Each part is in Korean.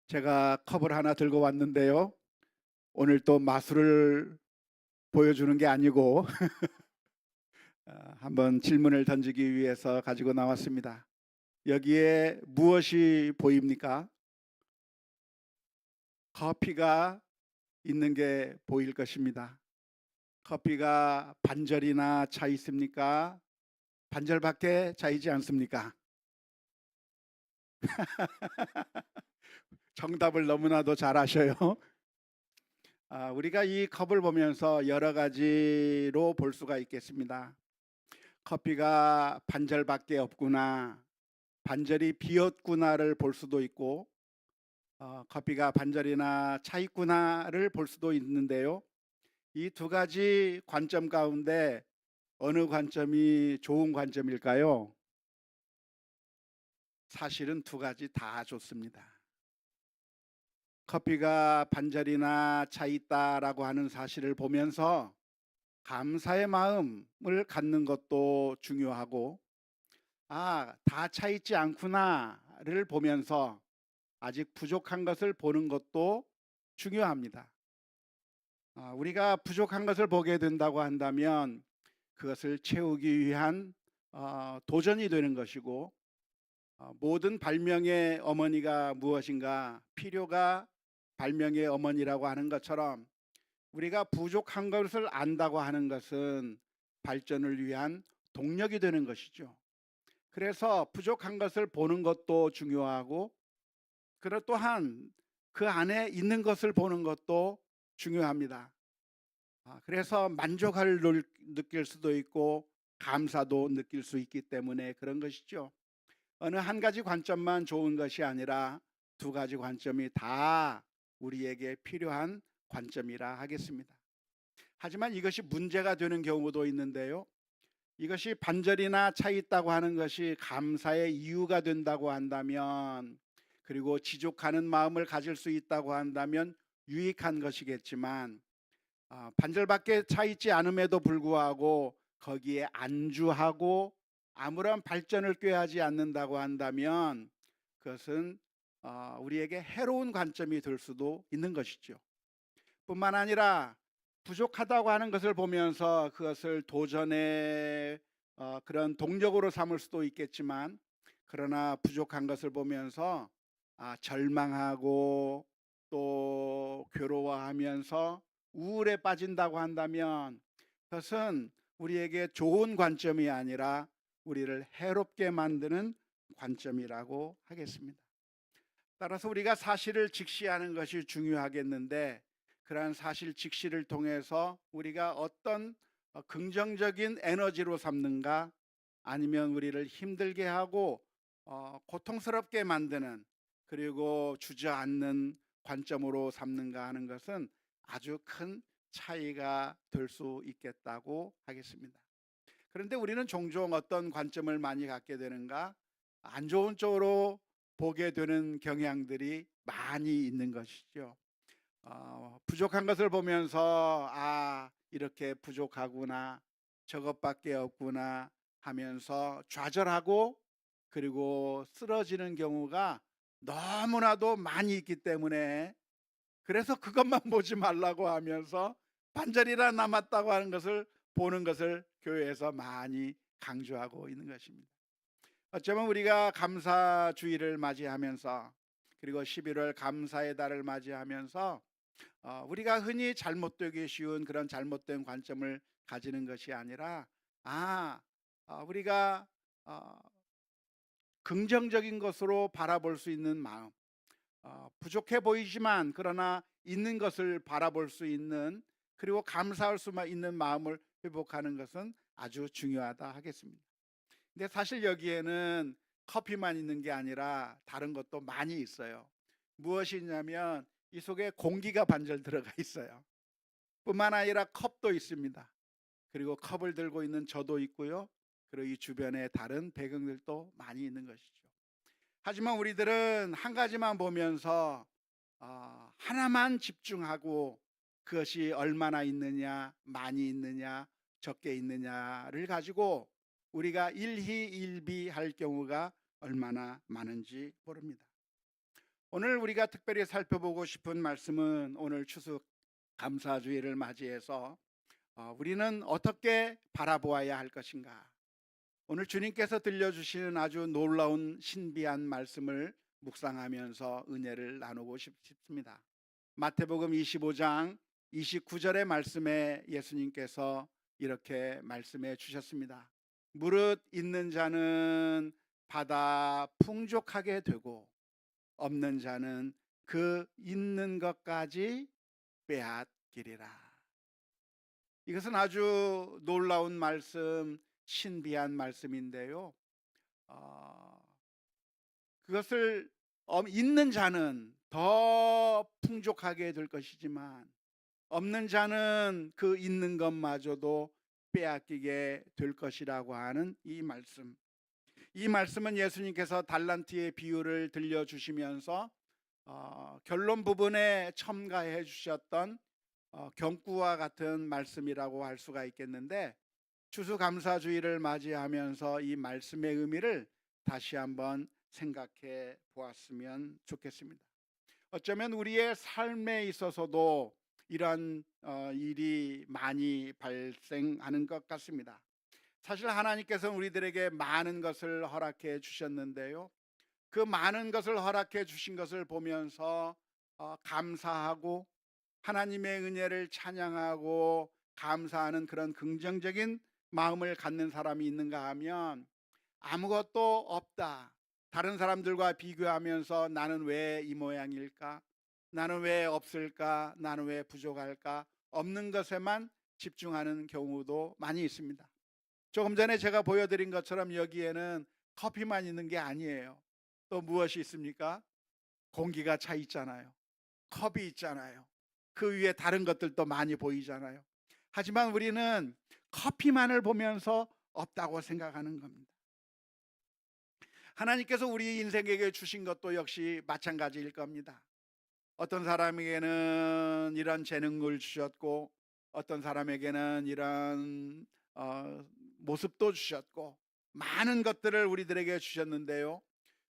제가 컵을 하나 들고 왔는데요. 오늘 또 마술을 보여주는 게 아니고 한번 질문을 던지기 위해서 가지고 나왔습니다. 여기에 무엇이 보입니까? 커피가 있는 게 보일 것입니다. 커피가 반절이나 차 있습니까? 반절밖에 차이지 않습니까? 정답을 너무나도 잘 아셔요. 우리가 이 컵을 보면서 여러 가지로 볼 수가 있겠습니다. 커피가 반절밖에 없구나, 반절이 비었구나를 볼 수도 있고, 커피가 반절이나 차 있구나를 볼 수도 있는데요. 이 두 가지 관점 가운데 어느 관점이 좋은 관점일까요? 사실은 두 가지 다 좋습니다. 커피가 반절이나 차 있다라고 하는 사실을 보면서 감사의 마음을 갖는 것도 중요하고, 다 차 있지 않구나를 보면서 아직 부족한 것을 보는 것도 중요합니다. 우리가 부족한 것을 보게 된다고 한다면 그것을 채우기 위한 도전이 되는 것이고, 모든 발명의 어머니가 무엇인가, 필요가 발명의 어머니라고 하는 것처럼 우리가 부족한 것을 안다고 하는 것은 발전을 위한 동력이 되는 것이죠. 그래서 부족한 것을 보는 것도 중요하고, 그리고 또한 그 안에 있는 것을 보는 것도 중요합니다. 그래서 만족을 느낄 수도 있고 감사도 느낄 수 있기 때문에 그런 것이죠. 어느 한 가지 관점만 좋은 것이 아니라 두 가지 관점이 다 우리에게 필요한 관점이라 하겠습니다. 하지만 이것이 문제가 되는 경우도 있는데요. 이것이 반절이나 차 있다고 하는 것이 감사의 이유가 된다고 한다면, 그리고 지족하는 마음을 가질 수 있다고 한다면 유익한 것이겠지만, 반절밖에 차 있지 않음에도 불구하고 거기에 안주하고 아무런 발전을 꾀하지 않는다고 한다면 그것은 우리에게 해로운 관점이 될 수도 있는 것이죠. 뿐만 아니라 부족하다고 하는 것을 보면서 그것을 도전의 그런 동력으로 삼을 수도 있겠지만, 그러나 부족한 것을 보면서 절망하고 또 괴로워하면서 우울에 빠진다고 한다면 그것은 우리에게 좋은 관점이 아니라 우리를 해롭게 만드는 관점이라고 하겠습니다. 따라서 우리가 사실을 직시하는 것이 중요하겠는데, 그러한 사실 직시를 통해서 우리가 어떤 긍정적인 에너지로 삼는가, 아니면 우리를 힘들게 하고 고통스럽게 만드는, 그리고 주저앉는 관점으로 삼는가 하는 것은 아주 큰 차이가 될 수 있겠다고 하겠습니다. 그런데 우리는 종종 어떤 관점을 많이 갖게 되는가, 안 좋은 쪽으로 보게 되는 경향들이 많이 있는 것이죠. 부족한 것을 보면서 이렇게 부족하구나, 저것밖에 없구나 하면서 좌절하고, 그리고 쓰러지는 경우가 너무나도 많이 있기 때문에, 그래서 그것만 보지 말라고 하면서 반절이나 남았다고 하는 것을 보는 것을 교회에서 많이 강조하고 있는 것입니다. 어쩌면 우리가 감사주의를 맞이하면서, 그리고 11월 감사의 달을 맞이하면서 우리가 흔히 잘못되기 쉬운 그런 잘못된 관점을 가지는 것이 아니라, 우리가 어, 긍정적인 것으로 바라볼 수 있는 마음, 부족해 보이지만 그러나 있는 것을 바라볼 수 있는, 그리고 감사할 수만 있는 마음을 회복하는 것은 아주 중요하다 하겠습니다. 근데 사실 여기에는 커피만 있는 게 아니라 다른 것도 많이 있어요. 무엇이 있냐면 이 속에 공기가 반절 들어가 있어요. 뿐만 아니라 컵도 있습니다. 그리고 컵을 들고 있는 저도 있고요. 그리고 이 주변에 다른 배경들도 많이 있는 것이죠. 하지만 우리들은 한 가지만 보면서 하나만 집중하고, 그것이 얼마나 있느냐, 많이 있느냐, 적게 있느냐를 가지고 우리가 일희일비할 경우가 얼마나 많은지 모릅니다. 오늘 우리가 특별히 살펴보고 싶은 말씀은 오늘 추수 감사주의를 맞이해서 우리는 어떻게 바라보아야 할 것인가. 오늘 주님께서 들려주시는 아주 놀라운 신비한 말씀을 묵상하면서 은혜를 나누고 싶습니다. 마태복음 25장 29절의 말씀에 예수님께서 이렇게 말씀해 주셨습니다. 무릇 있는 자는 받아 풍족하게 되고 없는 자는 그 있는 것까지 빼앗기리라. 이것은 아주 놀라운 말씀, 신비한 말씀인데요. 그것을 있는 자는 더 풍족하게 될 것이지만 없는 자는 그 있는 것마저도 빼앗기게 될 것이라고 하는 이 말씀. 이 말씀은 예수님께서 달란트의 비유를 들려주시면서 결론 부분에 첨가해 주셨던 경구와 같은 말씀이라고 할 수가 있겠는데, 추수감사주의를 맞이하면서 이 말씀의 의미를 다시 한번 생각해 보았으면 좋겠습니다. 어쩌면 우리의 삶에 있어서도 이런 일이 많이 발생하는 것 같습니다. 사실 하나님께서는 우리들에게 많은 것을 허락해 주셨는데요, 그 많은 것을 허락해 주신 것을 보면서 감사하고 하나님의 은혜를 찬양하고 감사하는 그런 긍정적인 마음을 갖는 사람이 있는가 하면, 아무것도 없다, 다른 사람들과 비교하면서 나는 왜 이 모양일까, 나는 왜 없을까, 나는 왜 부족할까, 없는 것에만 집중하는 경우도 많이 있습니다. 조금 전에 제가 보여드린 것처럼 여기에는 커피만 있는 게 아니에요. 또 무엇이 있습니까? 공기가 차 있잖아요. 컵이 있잖아요. 그 위에 다른 것들도 많이 보이잖아요. 하지만 우리는 커피만을 보면서 없다고 생각하는 겁니다. 하나님께서 우리 인생에게 주신 것도 역시 마찬가지일 겁니다. 어떤 사람에게는 이런 재능을 주셨고, 어떤 사람에게는 이런 모습도 주셨고, 많은 것들을 우리들에게 주셨는데요,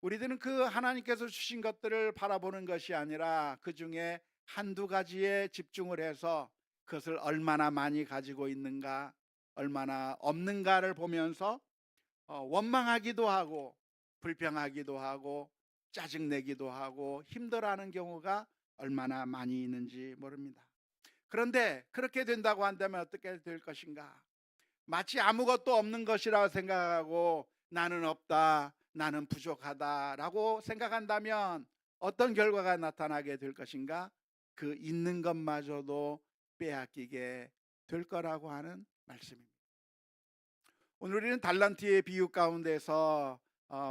우리들은 그 하나님께서 주신 것들을 바라보는 것이 아니라 그 중에 한두 가지에 집중을 해서 그것을 얼마나 많이 가지고 있는가, 얼마나 없는가를 보면서 원망하기도 하고 불평하기도 하고 짜증내기도 하고 힘들어하는 경우가 얼마나 많이 있는지 모릅니다. 그런데 그렇게 된다고 한다면 어떻게 될 것인가? 마치 아무것도 없는 것이라고 생각하고 나는 없다, 나는 부족하다라고 생각한다면 어떤 결과가 나타나게 될 것인가? 그 있는 것마저도 빼앗기게 될 거라고 하는 말씀입니다. 오늘 우리는 달란트의 비유 가운데서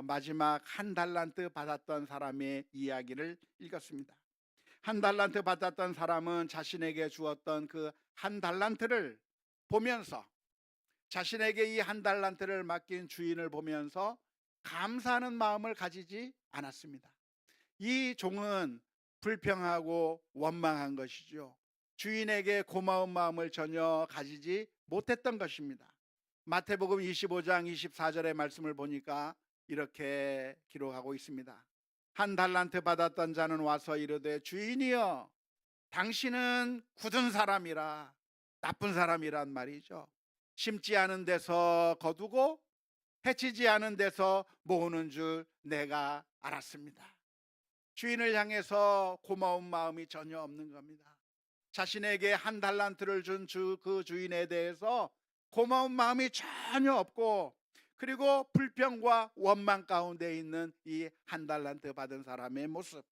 마지막 한 달란트 받았던 사람의 이야기를 읽었습니다. 한 달란트 받았던 사람은 자신에게 주었던 그 한 달란트를 보면서, 자신에게 이 한 달란트를 맡긴 주인을 보면서 감사하는 마음을 가지지 않았습니다. 이 종은 불평하고 원망한 것이죠. 주인에게 고마운 마음을 전혀 가지지 못했던 것입니다. 마태복음 25장 24절의 말씀을 보니까 이렇게 기록하고 있습니다. 한 달란트 받았던 자는 와서 이르되 주인이여, 당신은 굳은 사람이라, 나쁜 사람이란 말이죠. 심지 않은 데서 거두고 해치지 않은 데서 모으는 줄 내가 알았습니다. 주인을 향해서 고마운 마음이 전혀 없는 겁니다. 자신에게 한 달란트를 준 그 주인에 대해서 고마운 마음이 전혀 없고, 그리고 불평과 원망 가운데 있는 이 한 달란트 받은 사람의 모습.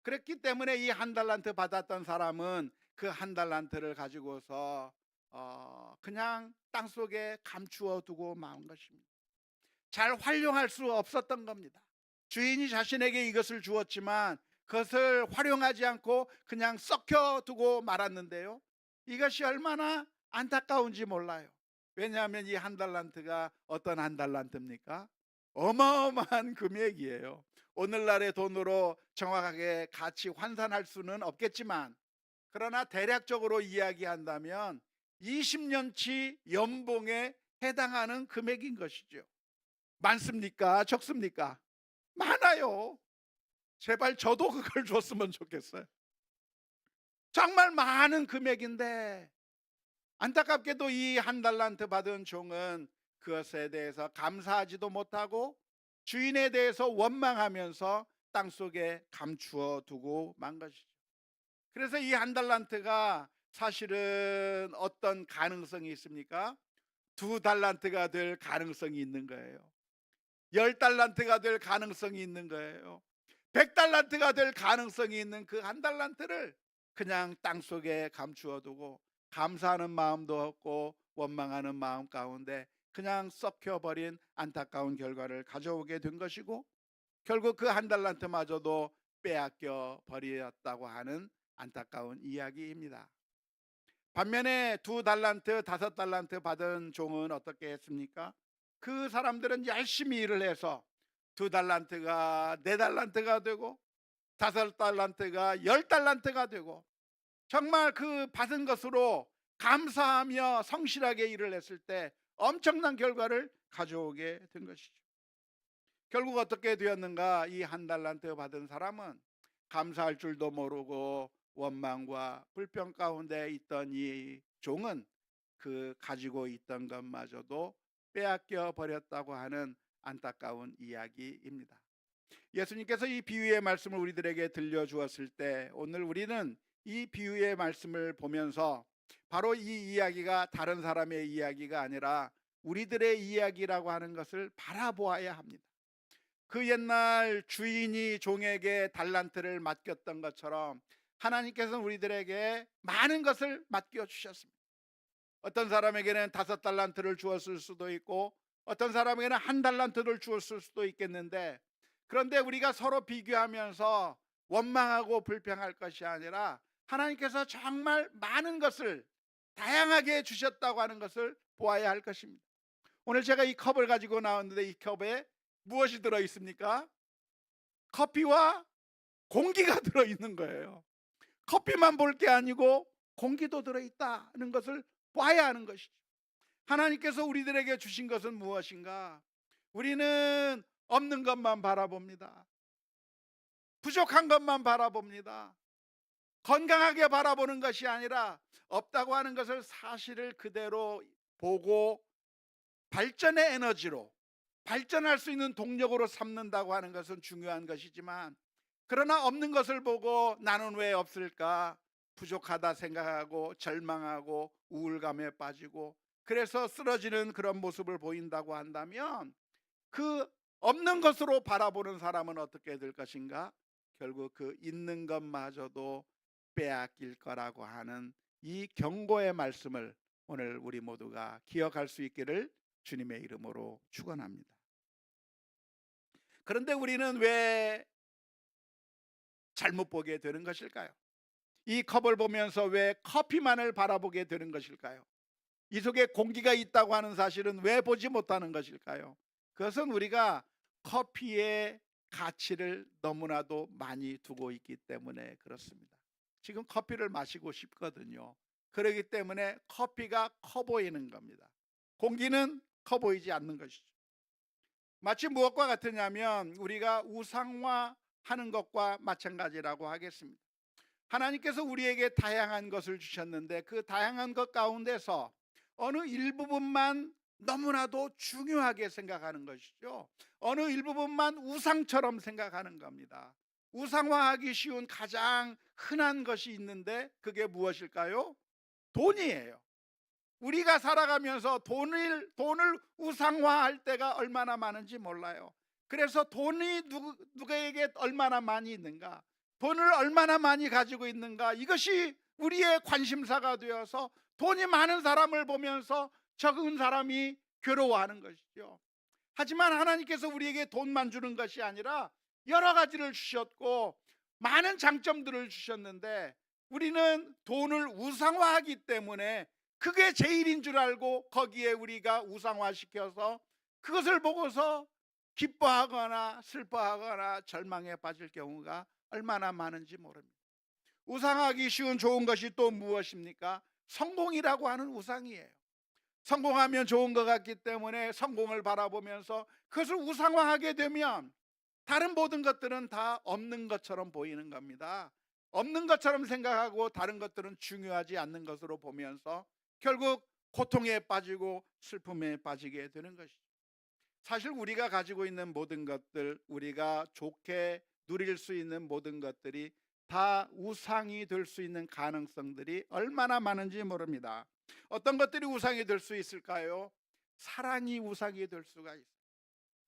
그랬기 때문에 이 한 달란트 받았던 사람은 그 한 달란트를 가지고서 그냥 땅속에 감추어 두고 만 것입니다. 잘 활용할 수 없었던 겁니다. 주인이 자신에게 이것을 주었지만 그것을 활용하지 않고 그냥 썩혀 두고 말았는데요, 이것이 얼마나 안타까운지 몰라요. 왜냐하면 이 한 달란트가 어떤 한 달란트입니까? 어마어마한 금액이에요. 오늘날의 돈으로 정확하게 가치 환산할 수는 없겠지만, 그러나 대략적으로 이야기한다면 20년치 연봉에 해당하는 금액인 것이죠. 많습니까? 적습니까? 많아요. 제발 저도 그걸 줬으면 좋겠어요. 정말 많은 금액인데 안타깝게도 이 한 달란트 받은 종은 그것에 대해서 감사하지도 못하고 주인에 대해서 원망하면서 땅속에 감추어 두고 만 것이죠. 그래서 이 한 달란트가 사실은 어떤 가능성이 있습니까? 두 달란트가 될 가능성이 있는 거예요. 열 달란트가 될 가능성이 있는 거예요. 100달란트가 될 가능성이 있는 그 한 달란트를 그냥 땅속에 감추어 두고 감사하는 마음도 없고 원망하는 마음 가운데 그냥 썩혀버린 안타까운 결과를 가져오게 된 것이고, 결국 그 한 달란트마저도 빼앗겨 버렸다고 하는 안타까운 이야기입니다. 반면에 두 달란트, 5달란트 받은 종은 어떻게 했습니까? 그 사람들은 열심히 일을 해서 두 달란트가 네 달란트가 되고 5달란트가 10달란트가 되고 정말 그 받은 것으로 감사하며 성실하게 일을 했을 때 엄청난 결과를 가져오게 된 것이죠. 결국 어떻게 되었는가? 이 한 달란트 받은 사람은 감사할 줄도 모르고 원망과 불평 가운데 있던 이 종은 그 가지고 있던 것마저도 빼앗겨 버렸다고 하는 안타까운 이야기입니다. 예수님께서 이 비유의 말씀을 우리들에게 들려주었을 때 오늘 우리는 이 비유의 말씀을 보면서 바로 이 이야기가 다른 사람의 이야기가 아니라 우리들의 이야기라고 하는 것을 바라보아야 합니다. 그 옛날 주인이 종에게 달란트를 맡겼던 것처럼 하나님께서는 우리들에게 많은 것을 맡겨주셨습니다. 어떤 사람에게는 5달란트를 주었을 수도 있고 어떤 사람에게는 한 달란트를 주었을 수도 있겠는데, 그런데 우리가 서로 비교하면서 원망하고 불평할 것이 아니라 하나님께서 정말 많은 것을 다양하게 주셨다고 하는 것을 보아야 할 것입니다. 오늘 제가 이 컵을 가지고 나왔는데 이 컵에 무엇이 들어 있습니까? 커피와 공기가 들어 있는 거예요. 커피만 볼 게 아니고 공기도 들어 있다는 것을 봐야 하는 것이죠. 하나님께서 우리들에게 주신 것은 무엇인가? 우리는 없는 것만 바라봅니다. 부족한 것만 바라봅니다. 건강하게 바라보는 것이 아니라 없다고 하는 것을 사실을 그대로 보고 발전의 에너지로, 발전할 수 있는 동력으로 삼는다고 하는 것은 중요한 것이지만, 그러나 없는 것을 보고 나는 왜 없을까? 부족하다 생각하고 절망하고 우울감에 빠지고 그래서 쓰러지는 그런 모습을 보인다고 한다면 그 없는 것으로 바라보는 사람은 어떻게 될 것인가? 결국 그 있는 것마저도 빼앗길 거라고 하는 이 경고의 말씀을 오늘 우리 모두가 기억할 수 있기를 주님의 이름으로 축원합니다. 그런데 우리는 왜 잘못 보게 되는 것일까요? 이 컵을 보면서 왜 커피만을 바라보게 되는 것일까요? 이 속에 공기가 있다고 하는 사실은 왜 보지 못하는 것일까요? 그것은 우리가 커피의 가치를 너무나도 많이 두고 있기 때문에 그렇습니다. 지금 커피를 마시고 싶거든요. 그렇기 때문에 커피가 커 보이는 겁니다. 공기는 커 보이지 않는 것이죠. 마치 무엇과 같으냐면 우리가 우상화하는 것과 마찬가지라고 하겠습니다. 하나님께서 우리에게 다양한 것을 주셨는데 그 다양한 것 가운데서 어느 일부분만 너무나도 중요하게 생각하는 것이죠. 어느 일부분만 우상처럼 생각하는 겁니다. 우상화하기 쉬운 가장 흔한 것이 있는데 그게 무엇일까요? 돈이에요. 우리가 살아가면서 돈을 우상화할 때가 얼마나 많은지 몰라요. 그래서 돈이 누구에게 얼마나 많이 있는가, 돈을 얼마나 많이 가지고 있는가, 이것이 우리의 관심사가 되어서 돈이 많은 사람을 보면서 적은 사람이 괴로워하는 것이죠. 하지만 하나님께서 우리에게 돈만 주는 것이 아니라 여러 가지를 주셨고 많은 장점들을 주셨는데 우리는 돈을 우상화하기 때문에 그게 제일인 줄 알고 거기에 우리가 우상화시켜서 그것을 보고서 기뻐하거나 슬퍼하거나 절망에 빠질 경우가 얼마나 많은지 모릅니다. 우상하기 쉬운 좋은 것이 또 무엇입니까? 성공이라고 하는 우상이에요. 성공하면 좋은 것 같기 때문에 성공을 바라보면서 그것을 우상화하게 되면 다른 모든 것들은 다 없는 것처럼 보이는 겁니다. 없는 것처럼 생각하고 다른 것들은 중요하지 않는 것으로 보면서 결국 고통에 빠지고 슬픔에 빠지게 되는 것이죠. 사실 우리가 가지고 있는 모든 것들, 우리가 좋게 누릴 수 있는 모든 것들이 다 우상이 될 수 있는 가능성들이 얼마나 많은지 모릅니다. 어떤 것들이 우상이 될 수 있을까요? 사랑이 우상이 될 수가 있어요.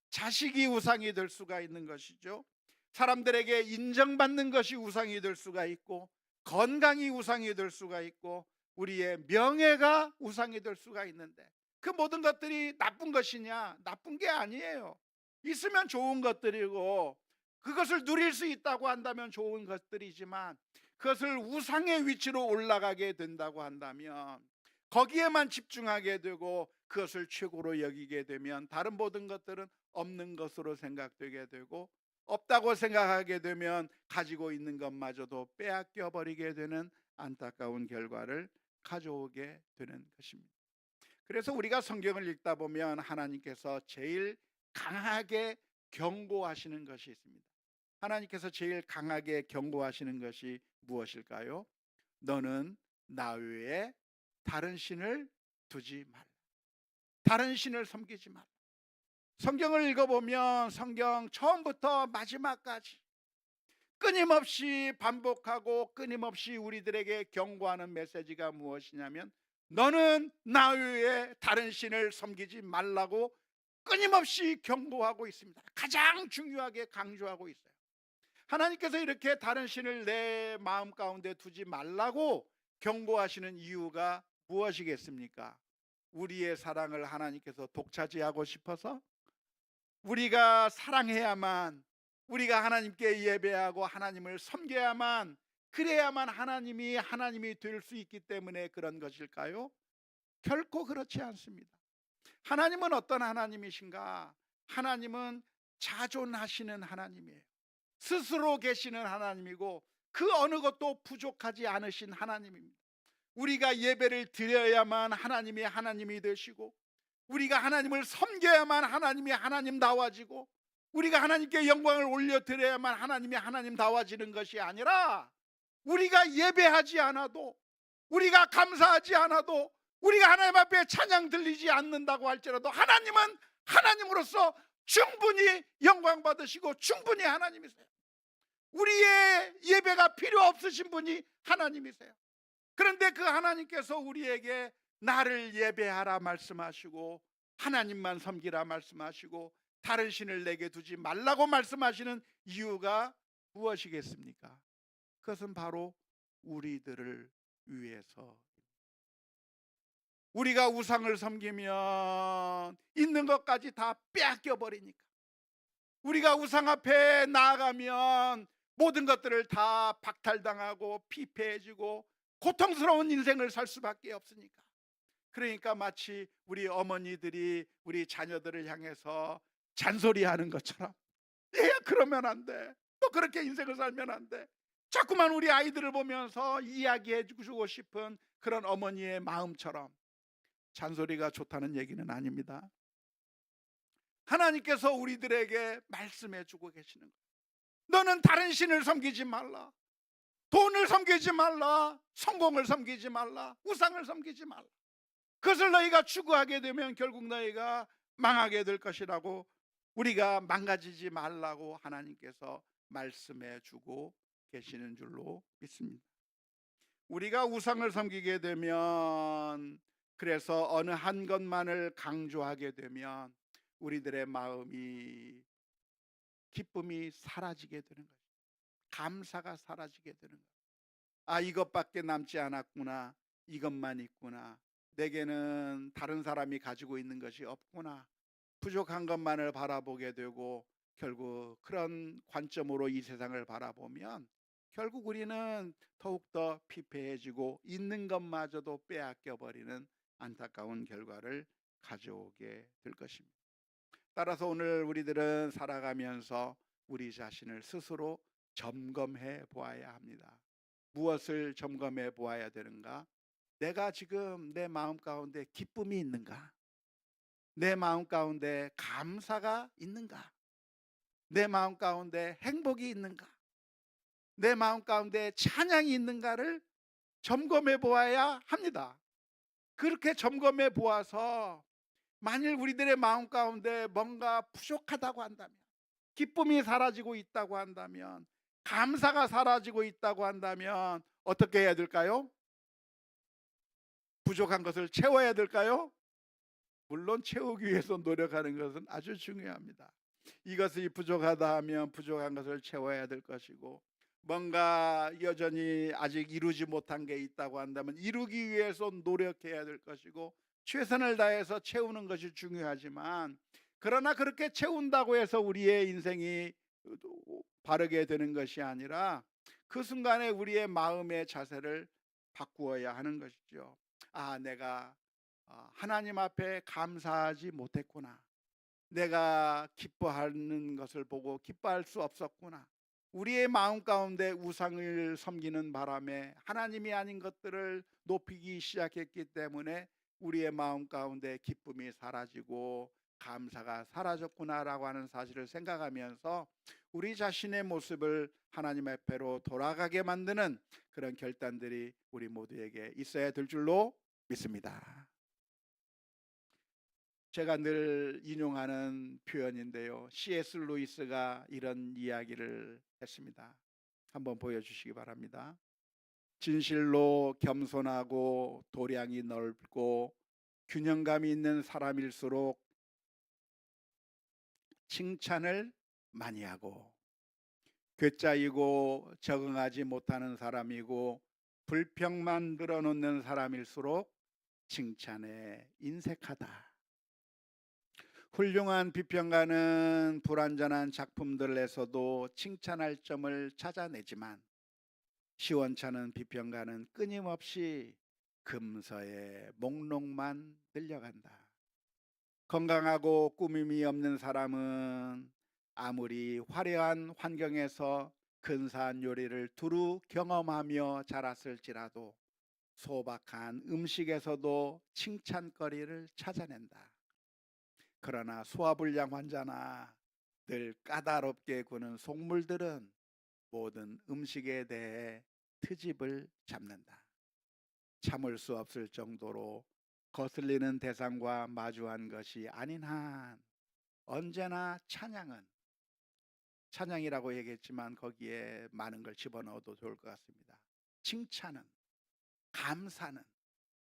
자식이 우상이 될 수가 있는 것이죠. 사람들에게 인정받는 것이 우상이 될 수가 있고, 건강이 우상이 될 수가 있고, 우리의 명예가 우상이 될 수가 있는데, 그 모든 것들이 나쁜 것이냐? 나쁜 게 아니에요. 있으면 좋은 것들이고, 그것을 누릴 수 있다고 한다면 좋은 것들이지만, 그것을 우상의 위치로 올라가게 된다고 한다면, 거기에만 집중하게 되고 그것을 최고로 여기게 되면 다른 모든 것들은 없는 것으로 생각되게 되고, 없다고 생각하게 되면 가지고 있는 것마저도 빼앗겨 버리게 되는 안타까운 결과를 가져오게 되는 것입니다. 그래서 우리가 성경을 읽다 보면 하나님께서 제일 강하게 경고하시는 것이 있습니다. 하나님께서 제일 강하게 경고하시는 것이 무엇일까요? 너는 나 외에 다른 신을 두지 말라. 다른 신을 섬기지 말라. 성경을 읽어보면 성경 처음부터 마지막까지 끊임없이 반복하고 끊임없이 우리들에게 경고하는 메시지가 무엇이냐면, 너는 나 외에 다른 신을 섬기지 말라고 끊임없이 경고하고 있습니다. 가장 중요하게 강조하고 있어요. 하나님께서 이렇게 다른 신을 내 마음 가운데 두지 말라고 경고하시는 이유가 무엇이겠습니까? 우리의 사랑을 하나님께서 독차지하고 싶어서, 우리가 사랑해야만, 우리가 하나님께 예배하고 하나님을 섬겨야만, 그래야만 하나님이 될 수 있기 때문에 그런 것일까요? 결코 그렇지 않습니다. 하나님은 어떤 하나님이신가? 하나님은 자존하시는 하나님이에요. 스스로 계시는 하나님이고 그 어느 것도 부족하지 않으신 하나님입니다. 우리가 예배를 드려야만 하나님이 되시고, 우리가 하나님을 섬겨야만 하나님이 하나님다워지고, 우리가 하나님께 영광을 올려드려야만 하나님이 하나님다워지는 것이 아니라, 우리가 예배하지 않아도, 우리가 감사하지 않아도, 우리가 하나님 앞에 찬양 들리지 않는다고 할지라도 하나님은 하나님으로서 충분히 영광 받으시고 충분히 하나님이세요. 우리의 예배가 필요 없으신 분이 하나님이세요. 그런데 그 하나님께서 우리에게 나를 예배하라 말씀하시고, 하나님만 섬기라 말씀하시고, 다른 신을 내게 두지 말라고 말씀하시는 이유가 무엇이겠습니까? 그것은 바로 우리들을 위해서. 우리가 우상을 섬기면 있는 것까지 다 빼앗겨 버리니까, 우리가 우상 앞에 나아가면 모든 것들을 다 박탈당하고 피폐해지고 고통스러운 인생을 살 수밖에 없으니까. 그러니까 마치 우리 어머니들이 우리 자녀들을 향해서 잔소리하는 것처럼, 얘야 그러면 안 돼, 또 그렇게 인생을 살면 안 돼, 자꾸만 우리 아이들을 보면서 이야기해 주고 싶은 그런 어머니의 마음처럼. 잔소리가 좋다는 얘기는 아닙니다. 하나님께서 우리들에게 말씀해 주고 계시는 거예요. 너는 다른 신을 섬기지 말라. 돈을 섬기지 말라. 성공을 섬기지 말라. 우상을 섬기지 말라. 그것을 너희가 추구하게 되면 결국 너희가 망하게 될 것이라고, 우리가 망가지지 말라고 하나님께서 말씀해 주고 계시는 줄로 믿습니다. 우리가 우상을 섬기게 되면, 그래서 어느 한 것만을 강조하게 되면 우리들의 마음이, 기쁨이 사라지게 되는 거예요. 감사가 사라지게 되는 거예요. 아, 이것밖에 남지 않았구나. 이것만 있구나. 내게는 다른 사람이 가지고 있는 것이 없구나. 부족한 것만을 바라보게 되고, 결국 그런 관점으로 이 세상을 바라보면 결국 우리는 더욱더 피폐해지고 있는 것마저도 빼앗겨 버리는 안타까운 결과를 가져오게 될 것입니다. 따라서 오늘 우리들은 살아가면서 우리 자신을 스스로 점검해 보아야 합니다. 무엇을 점검해 보아야 되는가? 내가 지금 내 마음 가운데 기쁨이 있는가? 내 마음 가운데 감사가 있는가? 내 마음 가운데 행복이 있는가? 내 마음 가운데 찬양이 있는가를 점검해 보아야 합니다. 그렇게 점검해 보아서 만일 우리들의 마음 가운데 뭔가 부족하다고 한다면, 기쁨이 사라지고 있다고 한다면, 감사가 사라지고 있다고 한다면 어떻게 해야 될까요? 부족한 것을 채워야 될까요? 물론 채우기 위해서 노력하는 것은 아주 중요합니다. 이것이 부족하다 하면 부족한 것을 채워야 될 것이고, 뭔가 여전히 아직 이루지 못한 게 있다고 한다면 이루기 위해서 노력해야 될 것이고, 최선을 다해서 채우는 것이 중요하지만, 그러나 그렇게 채운다고 해서 우리의 인생이 바르게 되는 것이 아니라 그 순간에 우리의 마음의 자세를 바꾸어야 하는 것이죠. 아, 내가 하나님 앞에 감사하지 못했구나. 내가 기뻐하는 것을 보고 기뻐할 수 없었구나. 우리의 마음 가운데 우상을 섬기는 바람에 하나님이 아닌 것들을 높이기 시작했기 때문에 우리의 마음 가운데 기쁨이 사라지고 감사가 사라졌구나라고 하는 사실을 생각하면서 우리 자신의 모습을 하나님 앞에로 돌아가게 만드는 그런 결단들이 우리 모두에게 있어야 될 줄로 믿습니다. 제가 늘 인용하는 표현인데요, C.S. 루이스가 이런 이야기를 했습니다. 한번 보여주시기 바랍니다. 진실로 겸손하고 도량이 넓고 균형감이 있는 사람일수록 칭찬을 많이 하고, 괴짜이고 적응하지 못하는 사람이고 불평만 늘어놓는 사람일수록 칭찬에 인색하다. 훌륭한 비평가는 불완전한 작품들에서도 칭찬할 점을 찾아내지만, 시원찮은 비평가는 끊임없이 금서의 목록만 늘려간다. 건강하고 꾸밈이 없는 사람은 아무리 화려한 환경에서 근사한 요리를 두루 경험하며 자랐을지라도 소박한 음식에서도 칭찬거리를 찾아낸다. 그러나 소화불량 환자나 늘 까다롭게 구는 속물들은 모든 음식에 대해 트집을 잡는다. 참을 수 없을 정도로 거슬리는 대상과 마주한 것이 아닌 한 언제나 찬양이라고 얘기했지만 거기에 많은 걸 집어넣어도 좋을 것 같습니다. 칭찬은, 감사는,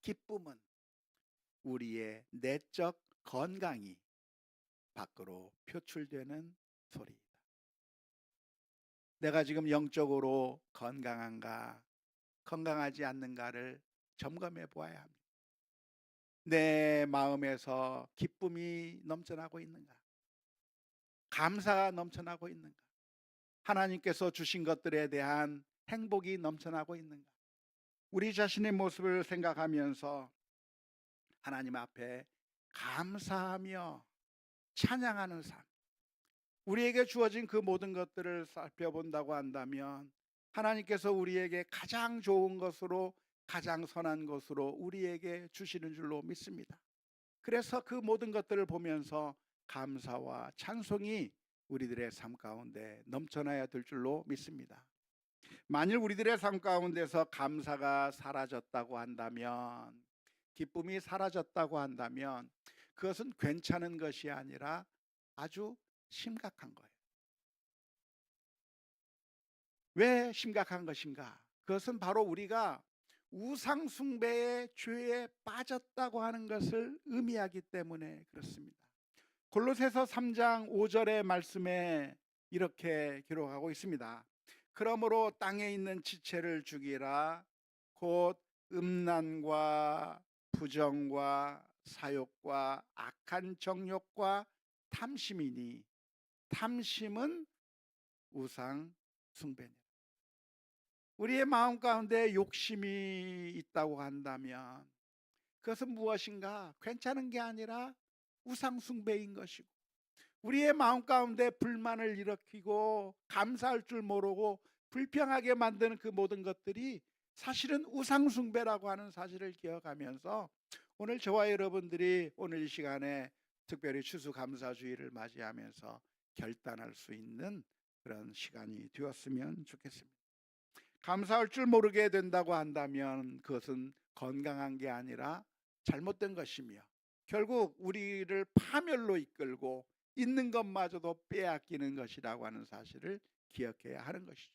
기쁨은 우리의 내적 건강이 밖으로 표출되는 소리이다. 내가 지금 영적으로 건강한가, 건강하지 않는가를 점검해 보아야 합니다. 내 마음에서 기쁨이 넘쳐나고 있는가, 감사가 넘쳐나고 있는가, 하나님께서 주신 것들에 대한 행복이 넘쳐나고 있는가. 우리 자신의 모습을 생각하면서 하나님 앞에 감사하며 찬양하는 삶, 우리에게 주어진 그 모든 것들을 살펴본다고 한다면 하나님께서 우리에게 가장 좋은 것으로, 가장 선한 것으로 우리에게 주시는 줄로 믿습니다. 그래서 그 모든 것들을 보면서 감사와 찬송이 우리들의 삶 가운데 넘쳐나야 될 줄로 믿습니다. 만일 우리들의 삶 가운데서 감사가 사라졌다고 한다면, 기쁨이 사라졌다고 한다면 그것은 괜찮은 것이 아니라 아주 심각한 거예요. 왜 심각한 것인가? 그것은 바로 우리가 우상 숭배의 죄에 빠졌다고 하는 것을 의미하기 때문에 그렇습니다. 골로새서 3장 5절의 말씀에 이렇게 기록하고 있습니다. 그러므로 땅에 있는 지체를 죽이라. 곧 음란과 부정과 사욕과 악한 정욕과 탐심이니, 탐심은 우상 숭배니. 우리의 마음 가운데 욕심이 있다고 한다면 그것은 무엇인가? 괜찮은 게 아니라 우상 숭배인 것이고, 우리의 마음 가운데 불만을 일으키고 감사할 줄 모르고 불평하게 만드는 그 모든 것들이 사실은 우상 숭배라고 하는 사실을 기억하면서, 오늘 저와 여러분들이 오늘 이 시간에 특별히 추수감사주의를 맞이하면서 결단할 수 있는 그런 시간이 되었으면 좋겠습니다. 감사할 줄 모르게 된다고 한다면 그것은 건강한 게 아니라 잘못된 것이며 결국 우리를 파멸로 이끌고 있는 것마저도 빼앗기는 것이라고 하는 사실을 기억해야 하는 것이죠.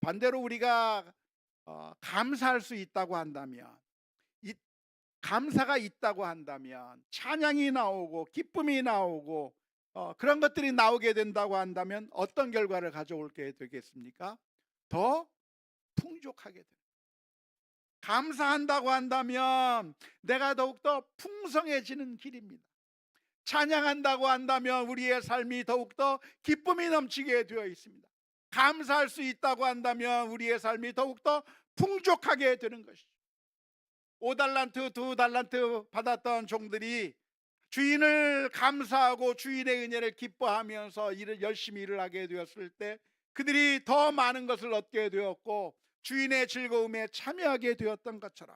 반대로 우리가 감사할 수 있다고 한다면, 감사가 있다고 한다면, 찬양이 나오고 기쁨이 나오고 그런 것들이 나오게 된다고 한다면 어떤 결과를 가져올게 되겠습니까? 더 풍족하게 됩니다. 감사한다고 한다면 내가 더욱더 풍성해지는 길입니다. 찬양한다고 한다면 우리의 삶이 더욱더 기쁨이 넘치게 되어 있습니다. 감사할 수 있다고 한다면 우리의 삶이 더욱더 풍족하게 되는 것이죠. 5달란트, 2달란트 받았던 종들이 주인을 감사하고 주인의 은혜를 기뻐하면서 열심히 일을 하게 되었을 때 그들이 더 많은 것을 얻게 되었고 주인의 즐거움에 참여하게 되었던 것처럼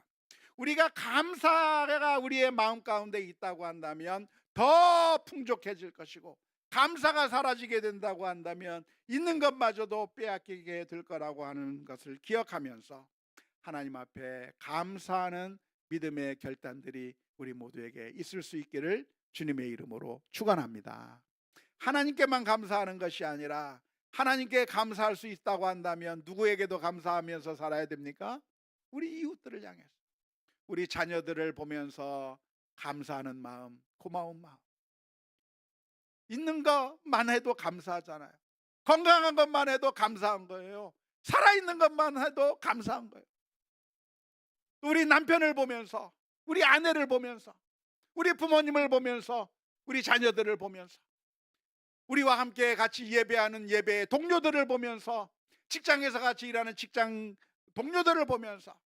우리가 감사가 우리의 마음 가운데 있다고 한다면 더 풍족해질 것이고, 감사가 사라지게 된다고 한다면 있는 것마저도 빼앗기게 될 거라고 하는 것을 기억하면서 하나님 앞에 감사하는 믿음의 결단들이 우리 모두에게 있을 수 있기를 주님의 이름으로 축원합니다. 하나님께만 감사하는 것이 아니라 하나님께 감사할 수 있다고 한다면 누구에게도 감사하면서 살아야 됩니까? 우리 이웃들을 향해서, 우리 자녀들을 보면서 감사하는 마음, 고마운 마음. 있는 것만 해도 감사하잖아요. 건강한 것만 해도 감사한 거예요. 살아있는 것만 해도 감사한 거예요. 우리 남편을 보면서, 우리 아내를 보면서, 우리 부모님을 보면서, 우리 자녀들을 보면서, 우리와 함께 같이 예배하는 예배 동료들을 보면서, 직장에서 같이 일하는 직장 동료들을 보면서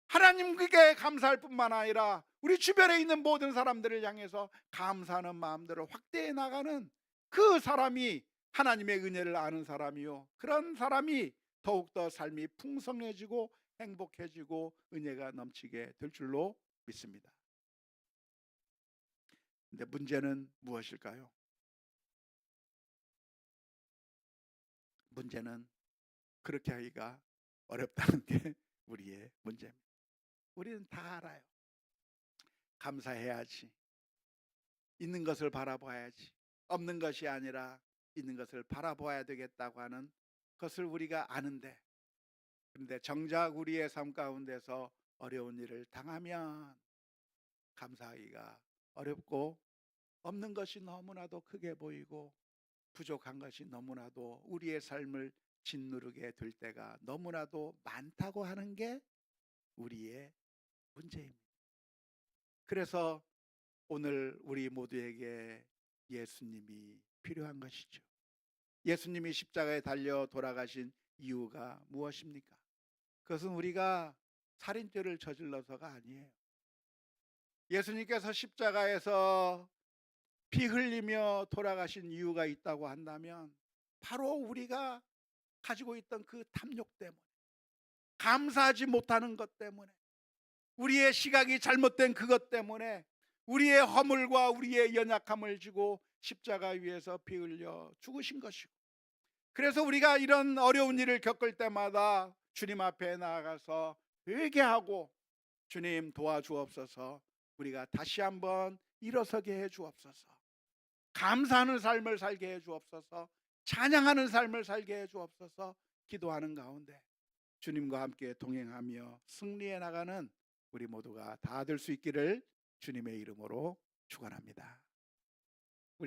하나님께 감사할 뿐만 아니라 우리 주변에 있는 모든 사람들을 향해서 감사하는 마음들을 확대해 나가는 그 사람이 하나님의 은혜를 아는 사람이요, 그런 사람이 더욱더 삶이 풍성해지고 행복해지고 은혜가 넘치게 될 줄로 믿습니다. 근데 문제는 무엇일까요? 문제는 그렇게 하기가 어렵다는 게 우리의 문제입니다. 우리는 다 알아요. 감사해야지, 있는 것을 바라봐야지, 없는 것이 아니라 있는 것을 바라봐야 되겠다고 하는 것을 우리가 아는데, 그런데 정작 우리의 삶 가운데서 어려운 일을 당하면 감사하기가 어렵고, 없는 것이 너무나도 크게 보이고 부족한 것이 너무나도 우리의 삶을 짓누르게 될 때가 너무나도 많다고 하는 게 우리의 문제입니다. 그래서 오늘 우리 모두에게 예수님이 필요한 것이죠. 예수님이 십자가에 달려 돌아가신 이유가 무엇입니까? 그것은 우리가 살인죄를 저질러서가 아니에요. 예수님께서 십자가에서 피 흘리며 돌아가신 이유가 있다고 한다면 바로 우리가 가지고 있던 그 탐욕 때문에, 감사하지 못하는 것 때문에, 우리의 시각이 잘못된 그것 때문에 우리의 허물과 우리의 연약함을 지고 십자가 위에서 피 흘려 죽으신 것이고, 그래서 우리가 이런 어려운 일을 겪을 때마다 주님 앞에 나아가서 회개하고 주님 도와주옵소서, 우리가 다시 한번 일어서게 해 주옵소서, 감사하는 삶을 살게 해 주옵소서, 찬양하는 삶을 살게 해 주옵소서 기도하는 가운데 주님과 함께 동행하며 승리해 나가는 우리 모두가 다 될 수 있기를 주님의 이름으로 축원합니다.